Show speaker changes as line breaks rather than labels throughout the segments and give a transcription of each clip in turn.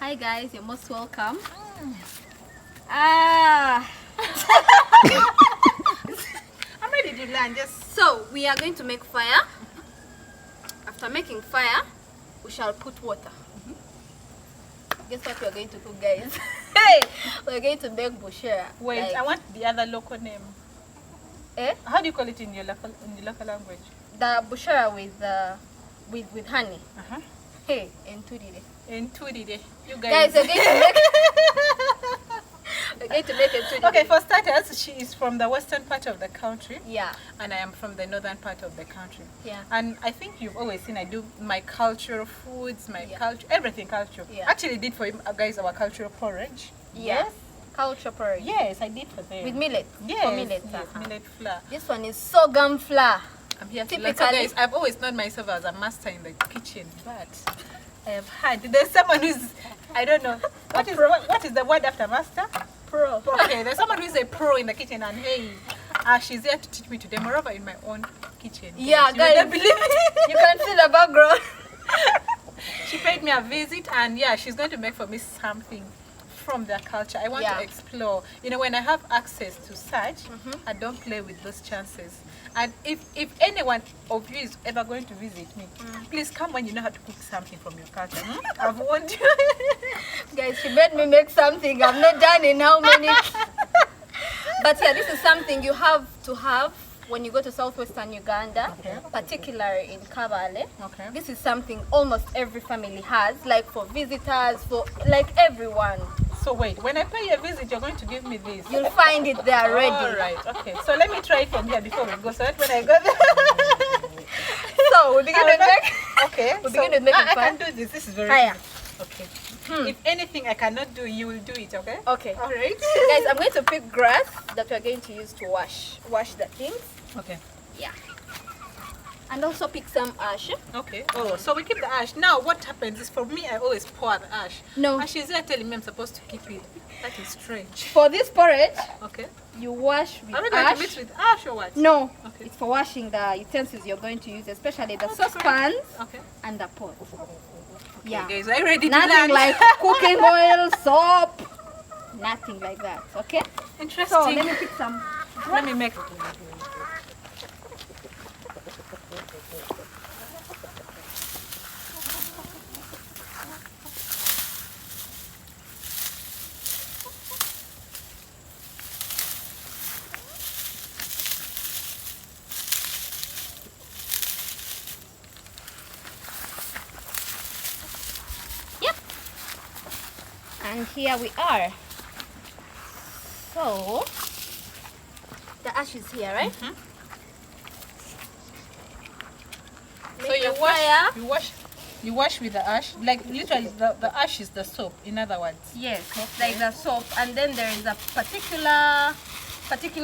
Hi guys, you're most welcome.
I'm ready to learn.
So we are going to make fire. After making fire, we shall put water. Guess what we are going to cook, guys? Hey, we're going to make bushera.
Wait,
like,
I want the other local name.
Eh?
How do you call it in your local language?
The bushera with honey. Hey, ENTURIRE.
ENTURIRE. You
Guys,
guys.
we're going to make we're going to make ENTURIRE.
Okay, for starters, she is from the western part of the country.
Yeah.
And I am from the northern part of the country.
Yeah.
And I think you've always seen I do my cultural foods, my
Yeah.
culture, everything culture.
Yeah.
Actually did for you guys our cultural porridge.
Yes. Culture porridge.
Yes, I did for them.
With millet.
Yes,
For millet.
yes, millet flour.
This one is sorghum flour.
I'm here to learn.
Typically,
So guys, I've always known myself as a master in the kitchen, but I have heard there's someone who's, I don't know, what is the word after master?
pro.
Okay, there's someone who's a pro in the kitchen, and hey, she's here to teach me today. Moreover, in my own kitchen.
Yeah,
you
guys,
wouldn't believe it.
You can see the background.
She paid me a visit, and yeah, she's going to make for me something from their culture. I want to explore. You know, when I have access to such, I don't play with those chances. And if anyone of you is ever going to visit me, please come when you know how to cook something from your culture. I've warned you.
Guys, she made me make something I've not done in how many. But yeah, this is something you have to have when you go to southwestern Uganda, particularly in Kabale.
Okay.
This is something almost every family has, like for visitors, for like everyone.
So wait, when I pay you a visit, you're going to give me this.
You'll find it there ready.
All right. Okay. So let me try it from here before we go. So that when I go there.
So we begin to make.
Okay.
We begin to make
I
fire.
can do this. This is very
Fire.
good. Okay. If anything I cannot do, you will do it. Okay.
Okay.
All right.
Guys, I'm going to pick grass that we're going to use to wash the things.
Okay.
Yeah. And also pick some ash.
Okay. Oh, so we keep the ash. Now what happens is, for me, I always pour the ash.
No.
And she's there telling me I'm supposed to keep it. That is strange.
For this porridge,
Okay.
you wash with
Are we going
ash.
to mix with ash or what?
No,
Okay.
it's for washing the utensils you're going to use, especially the saucepans
Okay.
and the pot.
Okay,
Yeah.
guys, are you ready to
Nothing
learn?
like cooking oil, soap, nothing like that. Okay?
Interesting.
So let me pick some.
Let me make.
Yep. And here we are. So the ash is here, right?
So
Make
you
the fire.
you wash with the ash, like literally the ash is the soap, in other words.
Yes, there is a soap, and then there is a particular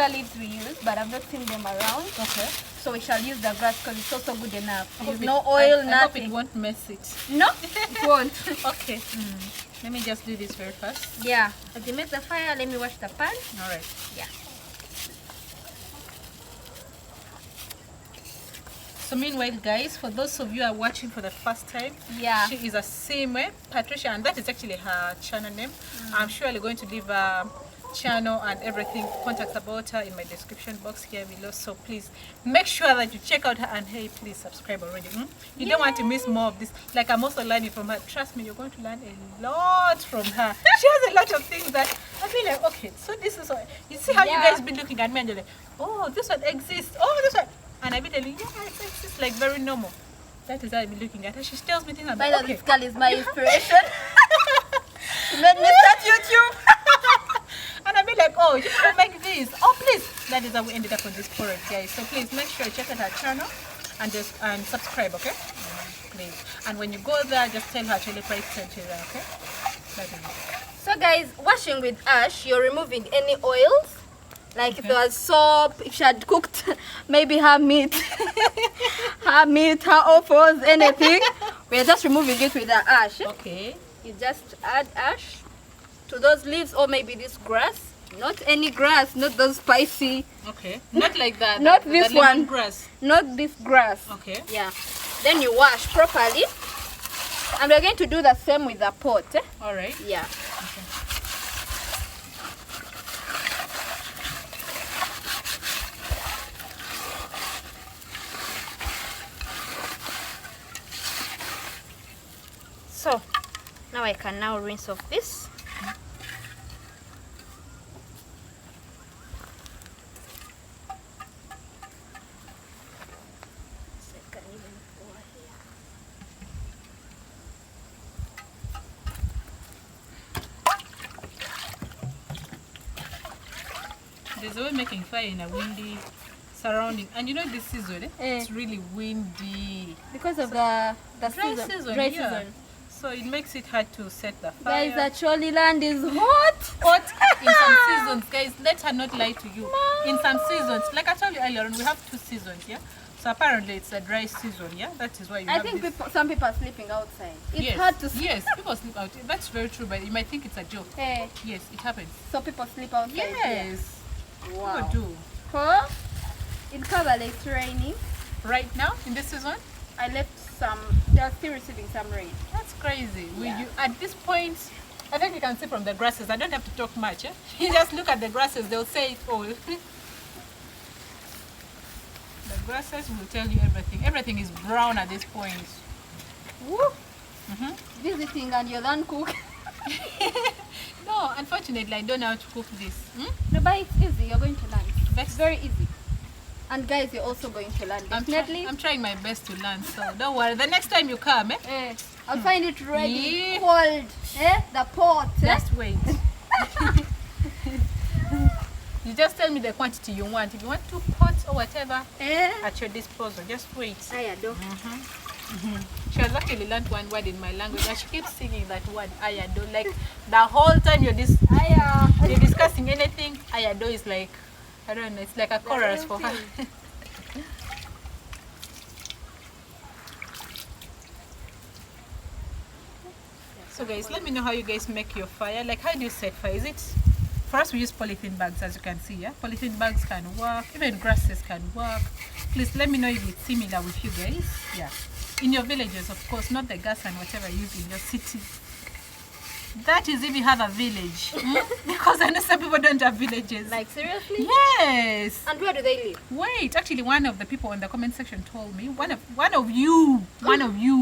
leaves we use, but I've not seen them around.
Okay.
So we shall use the grass because it's also good enough.
I
There's
hope
no
it-
oil,
I hope
nothing.
it won't mess it.
No, it won't.
Okay. Let me just do this very fast.
Yeah. As you make the fire, let me wash the pan.
All right.
Yeah.
So meanwhile, guys, for those of you who are watching for the first time,
Yeah.
she is Asiimwe, Patricia, and that is actually her channel name. I'm surely going to leave a channel and everything, contacts about her in my description box here below. So please make sure that you check out her, and hey, please subscribe already. You don't want to miss more of this. Like, I'm also learning from her. Trust me, you're going to learn a lot from her. She has a lot of things that I feel like, okay, so this is what you see how you guys been looking at me and you're like, oh, this one exists, oh, this one. And I be telling you, yeah, it's like very normal. That is how I be looking at her. She tells me things. I'm
By
like,
the way,
okay.
this girl is my inspiration. She made me start YouTube.
And I be like, oh, you should make this. Oh, please. That is how we ended up on this porridge, guys. So please make sure you check out her channel and subscribe, okay? Please. And when you go there, just tell her Chile Price sent you there, okay? That is it.
So guys, washing with ash, you're removing any oils. Like if there was soap, if she had cooked maybe her meat, her offals, anything, we're just removing it with the ash.
Okay.
You just add ash to those leaves, or maybe this grass. Not any grass, not those spicy.
Okay. Not like that.
Not
the
this
lemon
one.
grass.
Not this grass.
Okay.
Yeah. Then you wash properly. And we're going to do the same with the pot.
All right.
Yeah.
Okay.
So now I can now rinse off this.
There's a way making fire in a windy surrounding, and you know this season, it's really windy
Because of the
dry
season.
season.
Dry
Yeah.
season.
So it makes it hard to set the fire.
Guys, the Choli land is hot.
Hot in some seasons, guys. Let her not lie to you. In some seasons, like I told you earlier on, we have 2 seasons, yeah. So apparently it's a dry season, yeah. That is why you
I
have
think
this.
some people are sleeping outside. It's
Yes,
hard to sleep.
yes, people sleep out. That's very true, but you might think it's a joke.
Hey,
Yes, it happens.
so people sleep outside.
Yes,
Here. Wow.
people do.
Huh? In Kabale it's raining.
Right now in this season,
I left some. They are still receiving some rain.
that's crazy.
Yeah.
At this point, I think you can see from the grasses. I don't have to talk much. Eh? You just look at the grasses; they'll say it all. The grasses will tell you everything. Everything is brown at this point.
Woo!
Mhm.
Visiting and you're done cook.
No, unfortunately, I don't know how to cook this.
No, but it's easy. You're going to learn.
Best.
It's very easy. And guys, you're also going to learn. Definitely.
I'm trying my best to learn, so don't worry. The next time you come,
I'll find it ready,
Yeah.
cold. The pot.
just wait. You just tell me the quantity you want. If you want 2 pots or whatever, at your disposal, just wait.
I adore.
She has actually learned one word in my language, and she keeps singing that word, ayado. Like the whole time you're discussing anything, ayado is like, I don't know, it's like a chorus for her. So guys, let me know how you guys make your fire. Like, how do you set fire? Is it, for us we use polythene bags, as you can see, yeah? Polythene bags can work, even grasses can work. Please let me know if it's similar with you guys. Yeah. In your villages, of course, not the gas and whatever you use in your city. That is if you have a village. Because I know some people don't have villages.
Like, seriously?
Yes.
And where do they live?
Wait, actually one of the people in the comment section told me, one of you,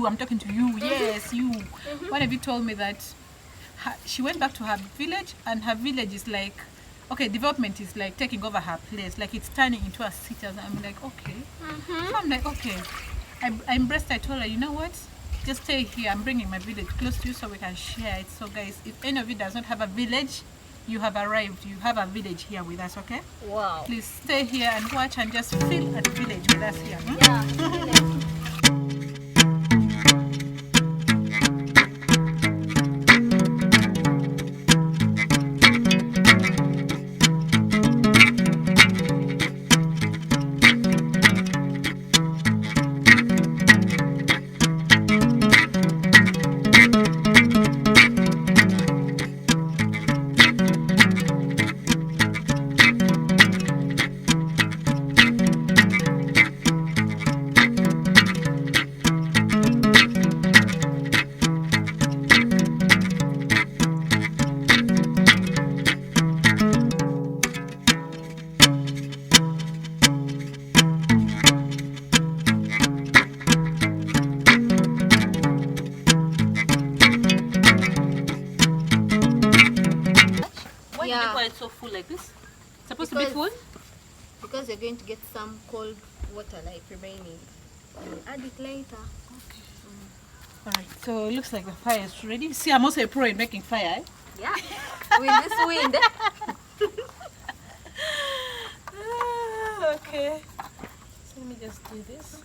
I'm talking to you, yes, you. One of you told me that she went back to her village, and her village is like, okay, development is like taking over her place, like it's turning into a city. I'm like, okay. So I'm like, okay. I embraced. I told her, you know what? Just stay here. I'm bringing my village close to you so we can share it. So guys, if any of you does not have a village, you have arrived. You have a village here with us, okay?
Wow.
Please stay here and watch and just feel at the village with us here.
Yeah.
It's so full like this? It's supposed to be full?
Because you're going to get some cold water like remaining. You'll add it later.
Okay. Alright, so it looks like the fire is ready. See, I'm also a pro in making fire, eh?
Yeah. With this wind.
Okay. So let me just do this.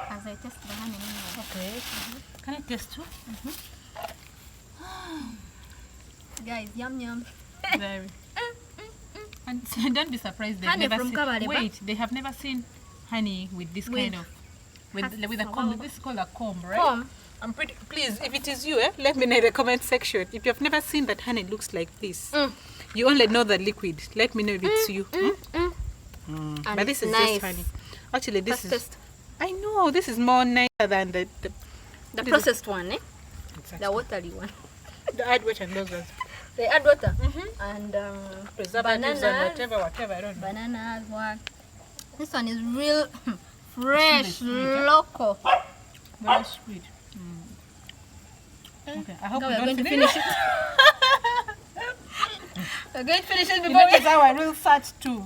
As I test the honey.
Okay. Can I taste too?
Guys, yum yum.
Very. And don't be surprised they've
Honey
never
from
seen.
Kabaleba?
Wait, they have never seen honey with this kind of with a comb. This is called a comb, right?
Comb.
I'm pretty. Please, if it is you, let me know in the comment section. If you have never seen that honey looks like this, you only know the liquid. Let me know if it's you.
And
But this is
nice.
just honey. Actually, this is.
Fastest.
I know this is more nicer than the
processed one, eh?
Exactly.
The watery one.
The add water and those ones.
They add water
And
and
preservatives
bananas,
and whatever. I don't know.
bananas. What? This one is real fresh,
Sweet, eh?
local.
Very sweet. Okay, I hope
Now
we
we're
don't
going to
finish.
finish it. We're going to finish it
You
before
know, that's how I will start too.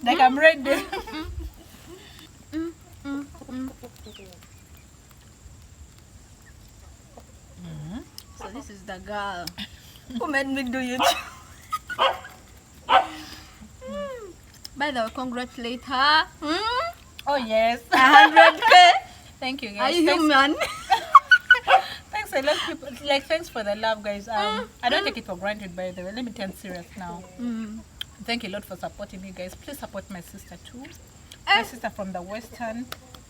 Like I'm ready.
So this is the girl who made me do it. By the way, congratulate her.
Oh yes.
100K.
Thank you
Are
guys.
you human?
Thanks a lot, people. Like thanks for the love, guys. I don't take it for granted, by the way. Let me turn serious now. Thank you a lot for supporting me, guys. Please support my sister too. My sister from the Western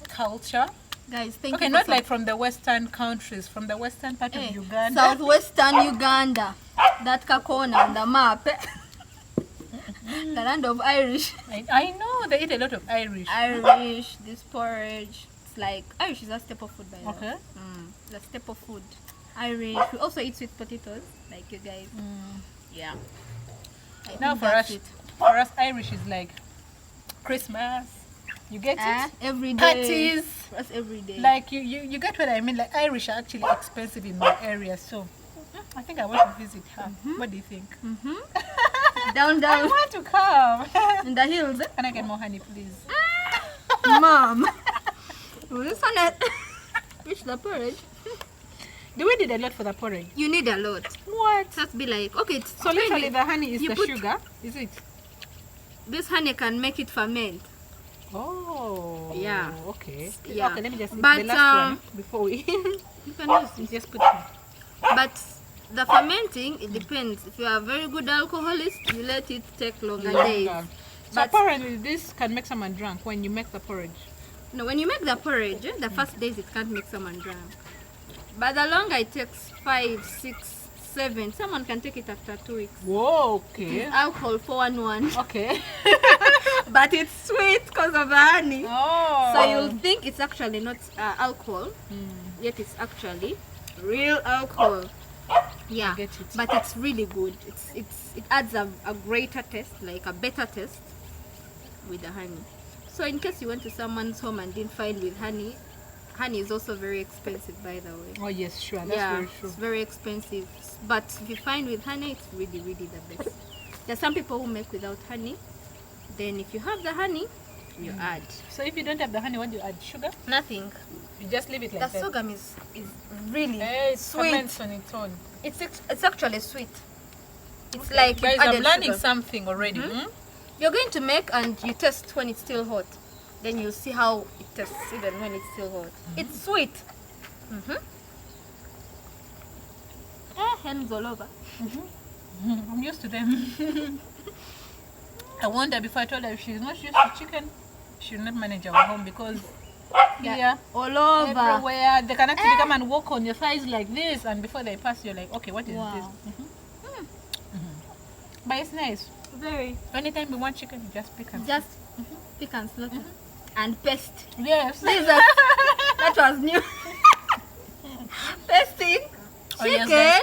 culture.
Guys, thank
Okay,
you.
not like from the Western countries, from the Western part of Uganda.
Southwestern Uganda. That corner on the map. The land of Irish.
I know they eat a lot of Irish.
Irish, this porridge. It's like Irish is a staple food by the way.
Okay.
The staple food. Irish. We also eat sweet potatoes, like you guys. Yeah. I
Now
think
for
that's
us Irish is like Christmas. You get it?
Every day.
Parties.
That's every day.
Like you get what I mean? Like Irish are actually expensive in my area, so I think I want to visit her. What do you think?
Down,
I
down.
want to come.
In the hills.
Can I get more honey, please?
Mom. Listen it. Which the porridge?
Do we need a lot for the porridge?
You need a lot.
What?
Just be like, okay, it's
So literally the honey is
You
the
put-
sugar, is it?
this honey can make it ferment.
Oh.
Yeah.
Okay.
Yeah.
Okay, let me just eat
But,
the last one before we
You can use this.
just put it.
But the fermenting, it depends. If you are a very good alcoholist, you let it take longer days.
So
But-
apparently this can make someone drunk when you make the porridge.
No, when you make the porridge, the first days it can't make someone drunk. But the longer it takes, 5, 6, 7, someone can take it after 2 weeks.
Whoa, okay.
It's alcohol 411.
Okay.
But it's sweet because of the honey.
Oh.
So you'll think it's actually not alcohol, yet it's actually real alcohol. Yeah,
get it.
but it's really good. It adds a greater taste, like a better taste with the honey. So in case you went to someone's home and didn't find with honey, honey is also very expensive, by the way.
Oh yes, sure. That's
Yeah,
very true.
it's very expensive. But if you find with honey, it's really, really the best. There's some people who make without honey. Then if you have the honey, you add.
So if you don't have the honey, what do you add? Sugar?
Nothing.
You just leave it like
The
that.
sorghum is really
It
sweet.
ferments on its own.
It's actually sweet. It's like
Guys,
you've
I'm
added
learning
sugar.
something already.
You're going to make and you taste when it's still hot. Then you'll see how it tastes even when it's still hot. It's sweet. Hens all over.
I'm used to them. I wonder before I told her if she's not used to chicken, she'll not manage our home because here,
All over.
everywhere, they can actually come and walk on your thighs like this, and before they pass, you're like, okay, what is
Wow.
this? But it's nice.
Very.
Anytime we want chicken, you just pick and
Just pick and slaughter. And paste.
yes.
These are- that was new. Pasting
Oh, yes,
chicken.
guys.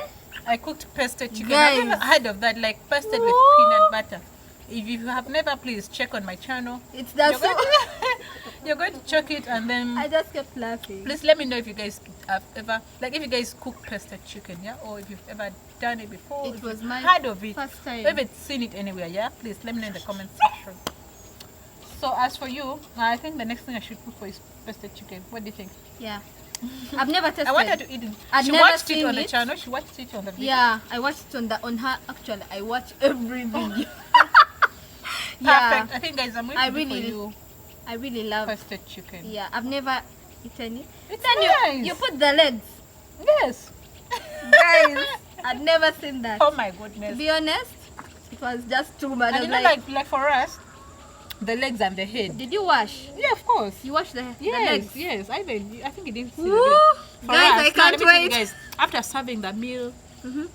I cooked pasted chicken.
Guys.
I've never heard of that, like pasted with
Woo.
peanut butter. If you have never, please check on my channel.
It's the
You're going,
soup.
you're going to check it and then
I just kept laughing.
please let me know if you guys have ever, like if you guys cook pasted chicken, yeah, or if you've ever done it before.
It
if
was
you've
my
heard of it.
first time.
Or if it's seen it anywhere, yeah, please let me know in the comment section. So as for you, I think the next thing I should cook for is pasted chicken. What do you think?
Yeah. I've never tasted.
I want her to eat it.
I've
She
never
watched it
seen
on the
it.
channel. She watched it on the video.
Yeah, I watched it on her. Actually, I watch every video.
Perfect. I think guys, I'm going to
I
do
really-
for you
I really love.
pasted chicken.
Yeah, I've never eaten it.
It's
Then
nice.
you put the legs,
Yes.
guys. I've never seen that.
Oh my
To
goodness.
be honest, it was just too much.
And you know, like for us, the legs and the head.
did you wash?
Yeah, of course.
You wash the
Yes,
legs?
yes. I think you didn't see
Woo!
the leg. For
Guys,
us,
I
now,
can't
let me tell you
wait.
guys, after serving the meal,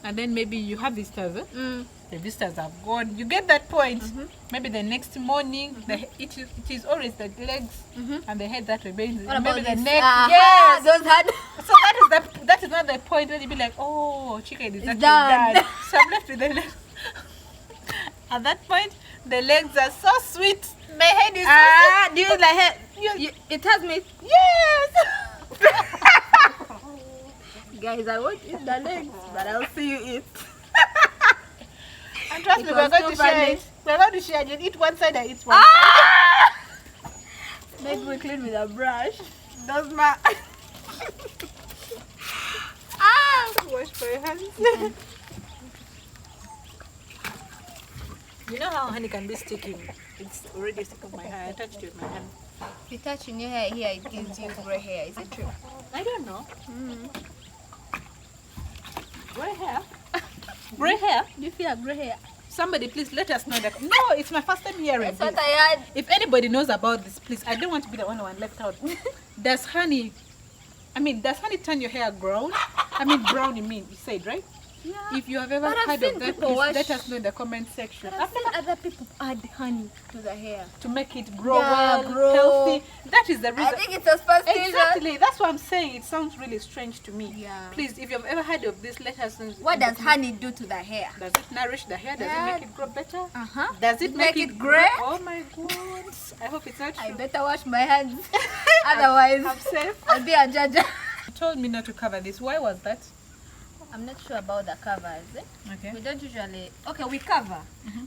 and then maybe you have visitors,
Mm.
the visitors have gone. You get that point? Maybe the next morning, it is always the legs and the head that remains.
What
Maybe
about
the
this?
neck. Yes.
Those had.
So that is not the point when you be like, oh, chicken is actually
done.
done. So I'm left with the legs. At that point, the legs are so sweet. My head is so sweet.
Do you like head? It has me.
Yes.
Guys, I won't eat the legs, but I'll see you eat.
And trust me, we're going to share it. We're going to share it. You eat one side, I eat one side.
Maybe we clean with a brush.
Does my wash my hands. You know how honey can be sticking? It's already stuck on my hair. I touched it with my hand.
If you touch in your hair here, it gives you gray hair. Is it true?
I don't know. Gray hair? Gray hair?
Do you feel gray hair?
Somebody please let us know that. No, it's my first time hearing
That's
this.
what I had.
If anybody knows about this, please, I don't want to be the only one left out. Does honey turn your hair brown? Brown you said, right?
Yeah.
If you have ever heard of that, please let us know in the comment section.
I've seen other people add honey to the hair.
To make it grow
Yeah,
well,
grow.
healthy. That is the reason.
I think it's a superstition.
Exactly. That's what I'm saying. It sounds really strange to me.
Yeah.
Please, if you've ever heard of this, let us know.
What does honey do to the hair?
Does it nourish the hair? Does it make it grow better? Does it
Make it gray?
Oh my god. I hope it's not true.
I better wash my hands. Otherwise,
I'm safe.
I'll be a judge.
You told me not to cover this. Why was that?
I'm not sure about the covers.
Okay.
We don't usually. Okay, we cover.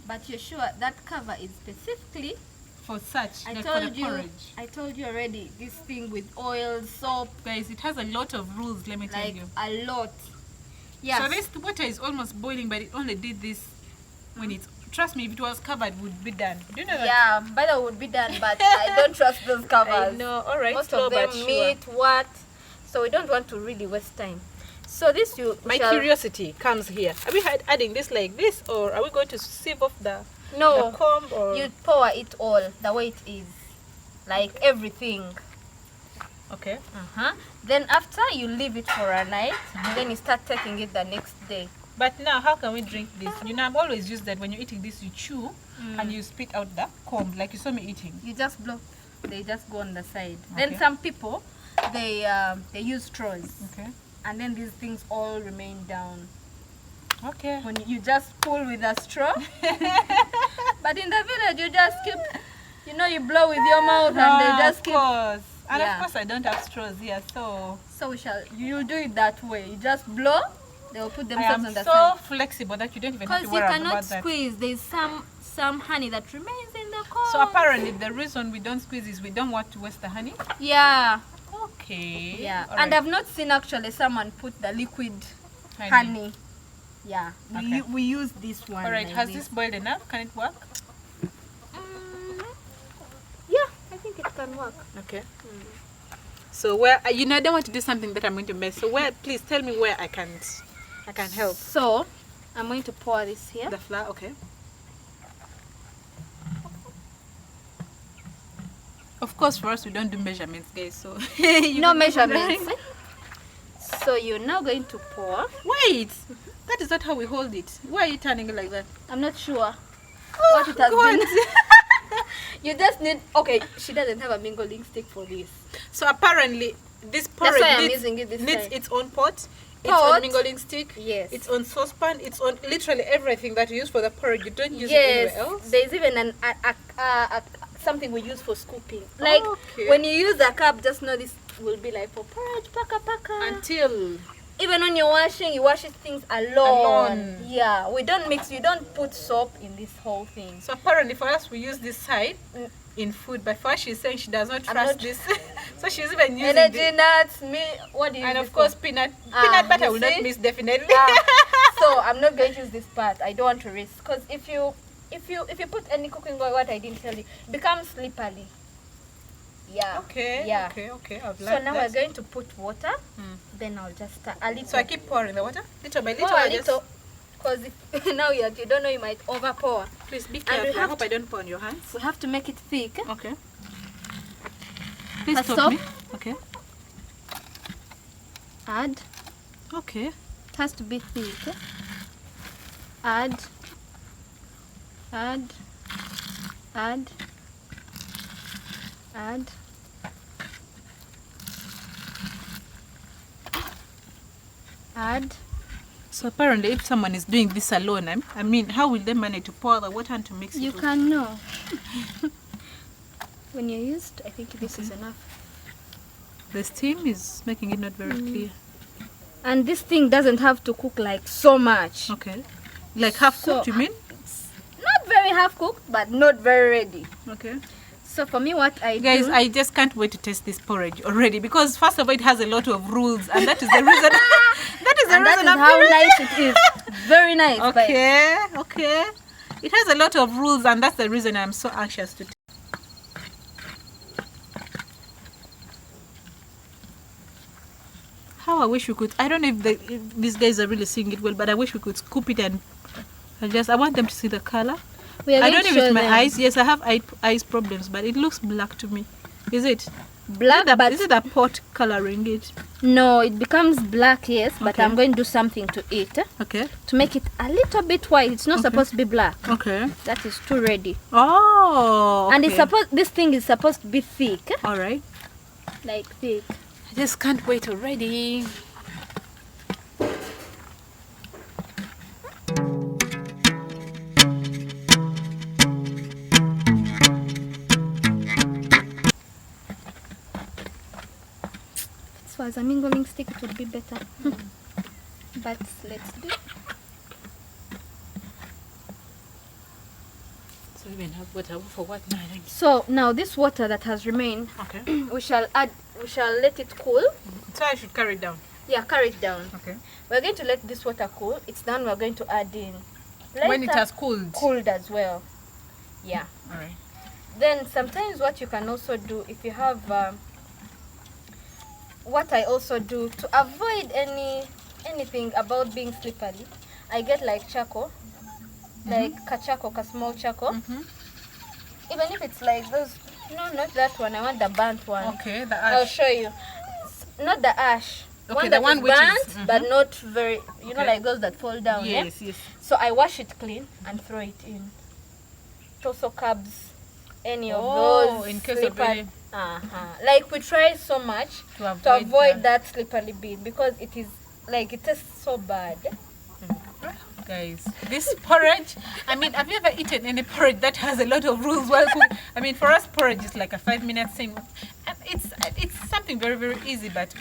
But you're sure that cover is specifically
For such,
I
like
told
for the
you.
porridge.
I told you already. This thing with oil, soap,
Guys, it has a lot of rules, let me tell
like
you.
a lot. Yeah.
So this water is almost boiling, but it only did this when it's... Trust me, if it was covered, it would be done. Do you know that?
Yeah, better would be done, but I don't trust those covers.
I know, alright.
Most of them meat, what? So we don't want to really waste time. So this
My curiosity comes here. Are we adding this like this, or are we going to sieve off the comb? Or...
You pour it all the way it is, like everything.
Okay.
Then after you leave it for a night, then you start taking it the next day.
But now, how can we drink this? You know, I've always used that when you're eating this, you chew and you spit out the comb, like you saw me eating.
You just blow. They just go on the side.
Okay.
Then some people, they use straws.
Okay.
And then these things all remain down.
Okay.
When you just pull with a straw. But in the village, you just keep, you blow with your mouth and they just keep.
Of course. And
Yeah.
of course, I don't have straws here, so...
So you'll do it that way. You just blow, they'll put
I
themselves
am
on the
so
side.
flexible that you don't even have
Because
to
you
worry
cannot
about that.
squeeze. There's some honey that remains in the comb.
So apparently, the reason we don't squeeze is we don't want to waste the honey.
Yeah.
Okay.
Yeah.
All
And
right.
I've not seen actually someone put the liquid honey. Yeah.
Okay.
We use this one.
All right.
like
Has this boiled enough? Can it work?
Yeah, I think it can work.
Okay. So where I don't want to do something that I'm going to mess. So where? Please tell me where I can help.
So I'm going to pour this here.
The flour. Okay. Of course, for us we don't do measurements, guys. So
No measurements. So you're now going to pour.
Wait, that is not how we hold it. Why are you turning it like that?
I'm not sure
Oh,
what it has
God.
been. You just need. Okay, she doesn't have a mingling stick for this.
So apparently, this porridge
That's why I'm using it this
needs
time.
its own pot, its
Pot?
own mingling stick,
Yes.
its own saucepan, its own literally everything that you use for the porridge. You don't use it
Yes.
anywhere else.
There's even something we use for scooping. Like
Okay.
when you use a cup, just know this will be like for porridge, paka.
Until
Even when you're washing, you wash things alone.
Alone.
Yeah, we don't mix. You don't put soap in this whole thing.
so apparently for us we use this side in food, but for her she's saying she does not
I'm
trust
not-
this. So she's even using
Energy
this.
nuts, what do you
And
use
of course
for?
peanut
Ah,
butter
you
will not
see?
miss definitely.
So I'm not going to use this part. I don't want to risk, because if you put any cooking oil, what I didn't tell you, it becomes slippery. Yeah.
Okay.
Yeah.
Okay. I've
So
learned
now
that.
we're going to put water. Then I'll just start a little.
So I keep pouring the water little by little.
pour a
I just-
little, because now you don't know, you might over pour.
Please be
we
careful. I
have
hope I don't pour on your hands.
We have to make it thick.
Okay. Please
First
stop
off-
me. Okay.
Add.
Okay.
It has to be thick. Add Add.
So apparently, if someone is doing this alone, I mean, how will they manage to pour the water and to mix it?
You can know. When you're used, I think this is enough.
The steam is making it not very clear.
And this thing doesn't have to cook like so much.
Okay. Like half cooked, you mean?
Not very half cooked, but not very ready.
Okay.
So for me, what I
Guys,
do...
I just can't wait to taste this porridge already, because first of all, it has a lot of rules, and that is the reason.
that is how nice it is. Very nice.
Okay. It has a lot of rules, and that's the reason I'm so anxious to taste. How I wish we could. I don't know if these guys are really seeing it well, but I wish we could scoop it and I want them to see the color. I don't know if it's my eyes. Yes, I have eyes problems, but it looks black to me. Is it
black?
Is it a pot coloring it?
No, it becomes black. Yes, but I'm going to do something to it.
Okay.
To make it a little bit white. It's not supposed to be black.
Okay.
That is too ready.
Oh. Okay.
And this thing is supposed to be thick.
All right.
Like thick.
I just can't wait already.
This was a mingling stick, it would be better. But let's do it.
So we have water for what now?
So now this water that has remained, we shall let it cool.
So I should carry it down.
Yeah, carry it down.
Okay.
We're going to let this water cool. It's done. We're going to add in.
When it has cooled.
Cooled as well. Yeah.
All right.
Then sometimes what you can also do, if you have, what I also do to avoid anything about being slippery, I get like charcoal, like a small charcoal. Even if it's like those, no, not that one. I want the burnt one.
Okay, the ash.
I'll show you. Not the ash.
Okay,
the
one
is
which
burnt,
is
but not very, you know, like those that fall down.
Yes,
yeah?
yes.
So I wash it clean and throw it in. It also carbs any of those.
In case of any.
Like we try so much
to
avoid that slippery bit, because it is like it tastes so bad.
Guys, this porridge, I mean, have you ever eaten any porridge that has a lot of rules while cooking? I mean, for us, porridge is like a 5-minute thing. It's something very, very easy, but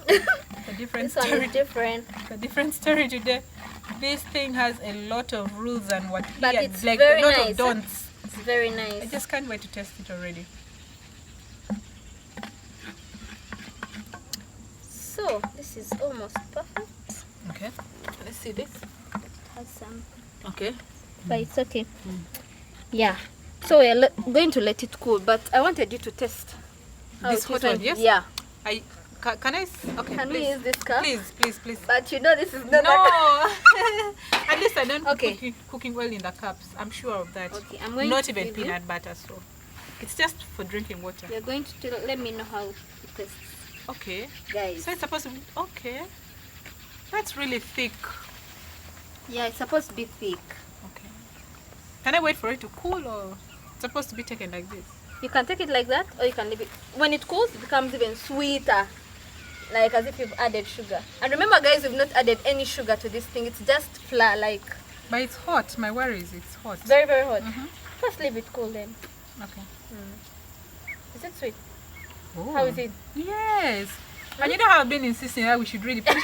it's a different
This
story.
one is different.
It's a different story today. This thing has a lot of rules and
But it's
like
very
a lot
nice.
of don'ts.
It's very nice.
I just can't wait to taste it already.
So this is almost perfect.
Okay, let's see this.
It has some,
Okay.
but it's okay. Yeah. So we're going to let it cool, but I wanted you to taste. how
This
it
hot
is when-
one, yes?
Yeah.
Can I? Okay,
Can we
please.
use this cup?
Please.
But you know this is not.
No. At least I don't
Okay.
put cooking oil in the cups. I'm sure of that.
Okay, I'm going
Not
to
even
give you-
peanut butter, so it's just for drinking water.
You're going to let me know how it tastes,
Okay.
guys.
So it's supposed to be okay. That's really thick.
Yeah, it's supposed to be thick.
Okay. Can I wait for it to cool, or it's supposed to be taken like this?
You can take it like that, or you can leave it. When it cools, it becomes even sweeter, like as if you've added sugar. And remember, guys, we've not added any sugar to this thing. It's just flour, like
But it's hot. My worry is it's hot.
very, very hot. First, leave it cool then.
Okay.
Is it sweet?
Oh.
How is it?
Yes. And you know how I've been insisting that we should really put.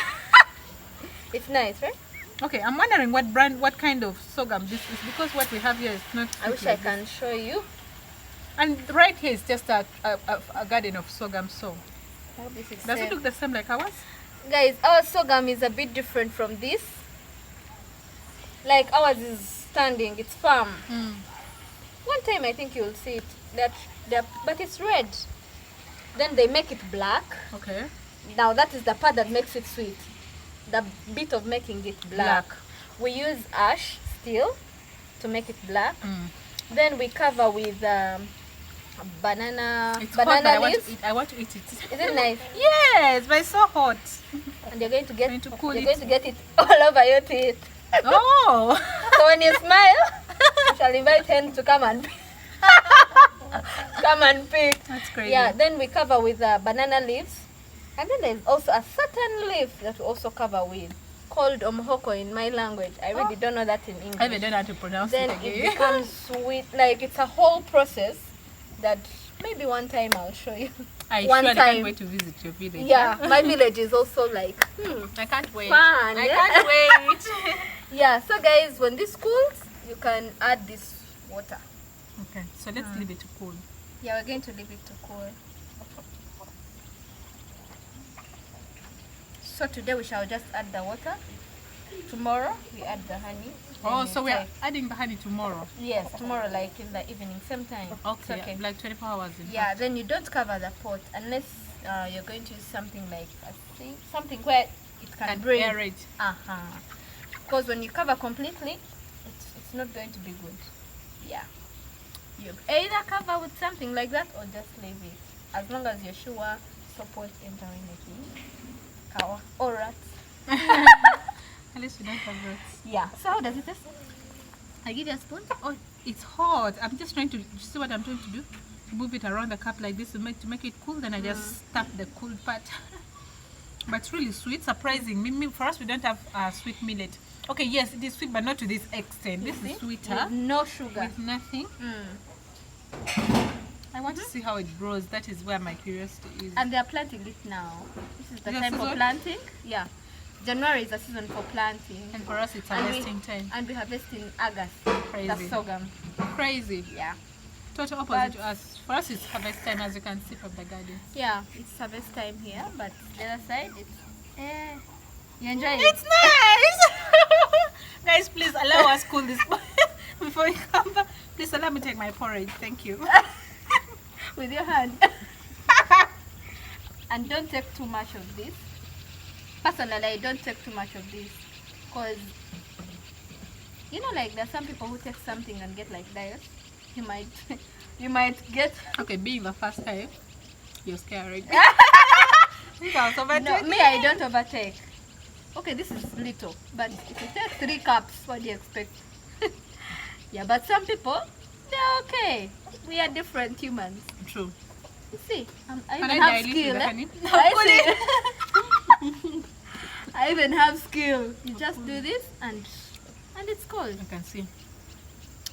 It's nice, right?
Okay, I'm wondering what kind of sorghum this is, because what we have here is not.
I wish I can show you.
And right here is just a garden of sorghum. So
I hope this is
does it
safe.
look the same like ours?
Guys, our sorghum is a bit different from this. Like ours is standing, it's firm. One time I think you'll see it, but it's red. Then they make it black.
Okay.
Now that is the part that makes it sweet. The bit of making it black. We use ash still to make it black. Then we cover with banana
It's hot, but I want
leaves.
to eat. I want to eat it.
Is it nice?
Yes, but it's so hot.
And you're going to get
Going to cool
you're
it.
going to get it all over your teeth.
Oh.
So when you smile, you shall invite hen to come and come and pick.
That's crazy.
Yeah, then we cover with banana leaves. And then there's also a certain leaf that we also cover with, called omhoko in my language. I really don't know that in English.
I even don't know how to pronounce
Then
it
it
again.
becomes sweet. Like, it's a whole process that maybe one time I'll show you.
I
one
surely
time.
can't wait to visit your village.
Yeah, my village is also like,
I can't wait.
fun.
I can't wait.
Yeah, so guys, when this cools, you can add this water.
Okay, so let's leave it to cool.
Yeah, we're going to leave it to cool. So today we shall just add the water. Tomorrow we add the honey.
Oh,
Then
so
we
we're
take-
adding the honey tomorrow.
Yes, tomorrow, like in the evening, same time. It's
Okay, like 24 hours in
Yeah, then you don't cover the pot unless you're going to use something like something where it can
and
breathe.
aerate.
Because when you cover completely, it's not going to be good. Yeah. You either cover with something like that or just leave it. As long as you're sure soap won't enter anything. Cow or rats.
At least we don't have rats.
Yeah. So how does it taste?
I give you a spoon. Oh, it's hot. I'm just trying to see what I'm trying to do. To move it around the cup like this to make it cool. Then I just tap the cool part. But it's really sweet, surprising. For us, we don't have sweet millet. Okay, yes, it is sweet, but not to this extent. This is sweeter.
With no sugar.
With nothing. I want to see how it grows. That is where my curiosity is.
And they are planting it now. This is the
Is the
time for
season?
planting. Yeah. January is the season for planting.
And for us, it's
And
harvesting time.
And we harvest in August.
Crazy.
That's sorghum.
Crazy.
Yeah.
Total opposite to us. For us, it's harvest time, as you can see from the garden.
Yeah, it's harvest time here, but the other side, it's you enjoy it.
It's nice! Guys, please allow us cool this before you come back. Please allow me take my porridge. Thank you.
With your hand. And don't take too much of this. Personally, I don't take too much of this. Because, you know, like, there's some people who take something and get like diet. You might get...
Okay, being the first time, you're scaring me.
No, me, I don't overtake. Okay, this is little, but if you take 3 cups, what do you expect? Yeah, but some people, they're okay. We are different humans.
True.
You see, I
Can
even
I
have
dilute
skill.
with the honey?
I see. I even have skill. You just do this and it's cold.
You can see.